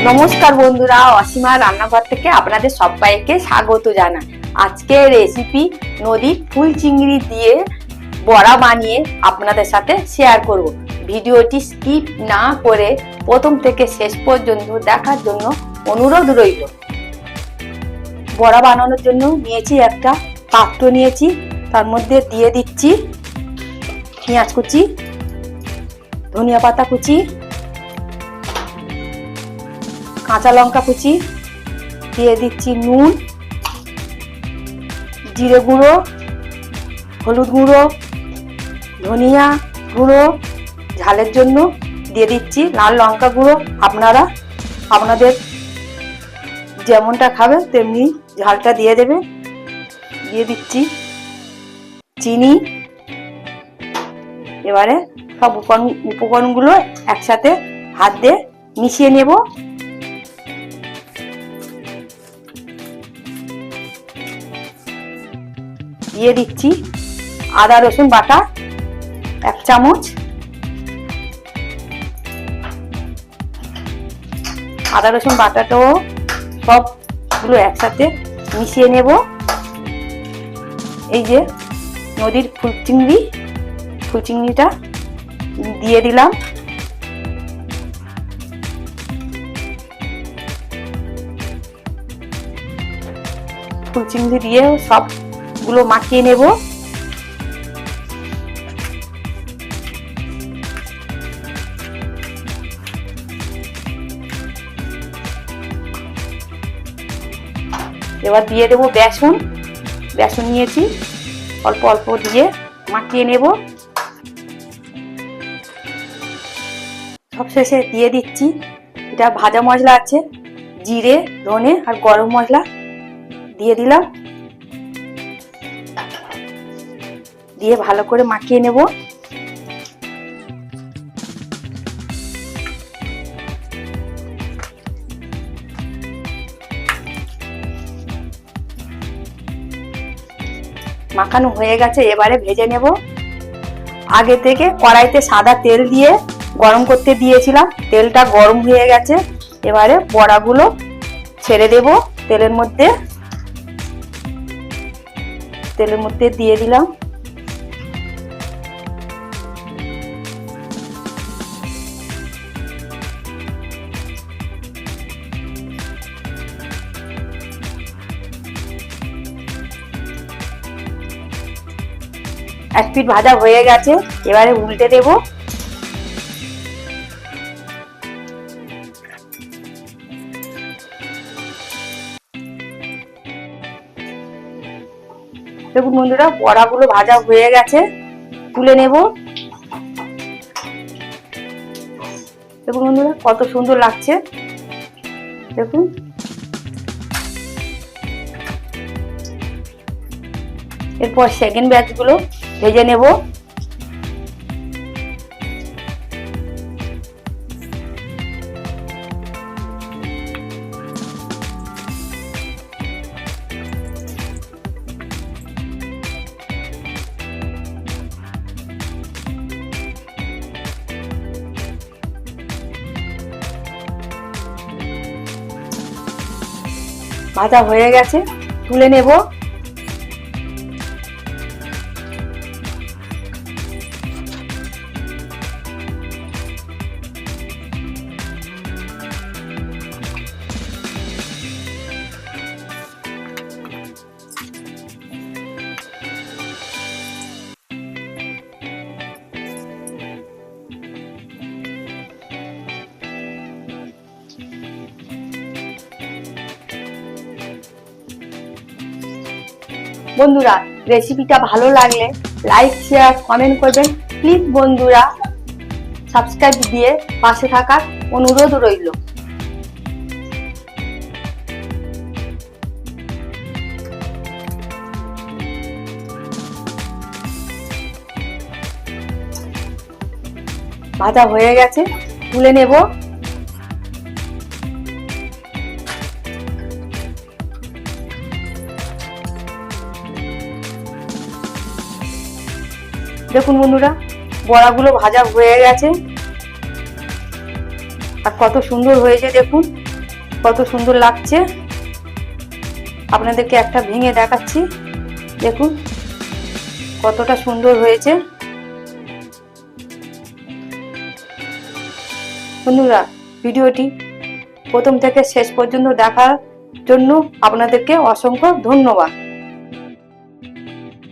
নমস্কার বন্ধুরা, অসীমা রান্নাঘর থেকে আপনাদের সবাইকে স্বাগত জানাই। আজকের রেসিপি নদীর ফুল চিংড়ি দিয়ে বড়া বানিয়ে আপনাদের সাথে শেয়ার করব। ভিডিওটি স্কিপ না করে প্রথম থেকে শেষ পর্যন্ত দেখার জন্য অনুরোধ রইল। বড়া বানানোর জন্য নিয়েছি একটা পাত্র নিয়েছি, তার মধ্যে দিয়ে দিচ্ছি পেঁয়াজ কুচি, ধনিয়া পাতা কুচি, কাঁচা লঙ্কা কুচি, দিয়ে দিচ্ছি নুন, জিরে গুঁড়ো, হলুদ গুঁড়ো, ধনিয়া গুঁড়ো, ঝালের জন্য দিয়ে দিচ্ছি লাল লঙ্কা গুঁড়ো। আপনারা আপনাদের যেমনটা খাবেন তেমনি ঝালটা দিয়ে দেবে। দিয়ে দিচ্ছি চিনি। এবারে সব উপকরণগুলো একসাথে হাত দিয়ে মিশিয়ে নেব। দিয়ে দিচ্ছি আদা রসুন বাটা 1 চামচ, আদা রসুন বাটাটাও সবগুলো একসাথে মিশিয়ে নেব। এই যে নদীর ফুল চিংড়িটা দিয়ে দিলাম। ফুল চিংড়ি দিয়ে সবগুলো মাখিয়ে নেব। এবার দিয়ে দেবো বেসন নিয়েছি, অল্প অল্প দিয়ে মাখিয়ে নেব। সবশেষে দিয়ে দিচ্ছি এটা ভাজা মশলা আছে, জিরে, ধনে আর গরম মশলা দিয়ে দিলাম। দিয়ে ভালো করে মাখিয়ে নেব। মাখানো হয়ে গেছে, এবারে ভেজে নেব। আগে থেকে কড়াইতে সাদা তেল দিয়ে গরম করতে দিয়েছিলাম, তেলটা গরম হয়ে গেছে। এবারে বড়াগুলো ছেড়ে দেব তেলের মধ্যে দিয়ে দিলাম। এক পিঠ ভাজা হয়ে গেছে, এবারে উল্টে দেব। দেখুন বন্ধুরা, বড়াগুলো ভাজা হয়ে গেছে, তুলে নেব। দেখুন বন্ধুরা কত সুন্দর লাগছে, দেখুন। এরপর সেকেন্ড ব্যাচগুলো ভেজে নেব। ভাজা হয়ে গেছে, তুলে নেব। বন্ধুরা, রেসিপিটা ভালো লাগলে লাইক, শেয়ার, কমেন্ট করবেন প্লিজ। বন্ধুরা, সাবস্ক্রাইব দিয়ে পাশে থাকার অনুরোধ রইল। ভাজা হয়ে গেছে, তুলে নেব। দেখুন বন্ধুরা, বড়াগুলো ভাজা হয়ে গেছে আর কত সুন্দর হয়েছে দেখুন। কত সুন্দর লাগছে। আপনাদেরকে একটা ভেঙে দেখাচ্ছি, দেখুন কতটা সুন্দর হয়েছে। বন্ধুরা, ভিডিওটি প্রথম থেকে শেষ পর্যন্ত দেখার জন্য আপনাদেরকে অসংখ্য ধন্যবাদ।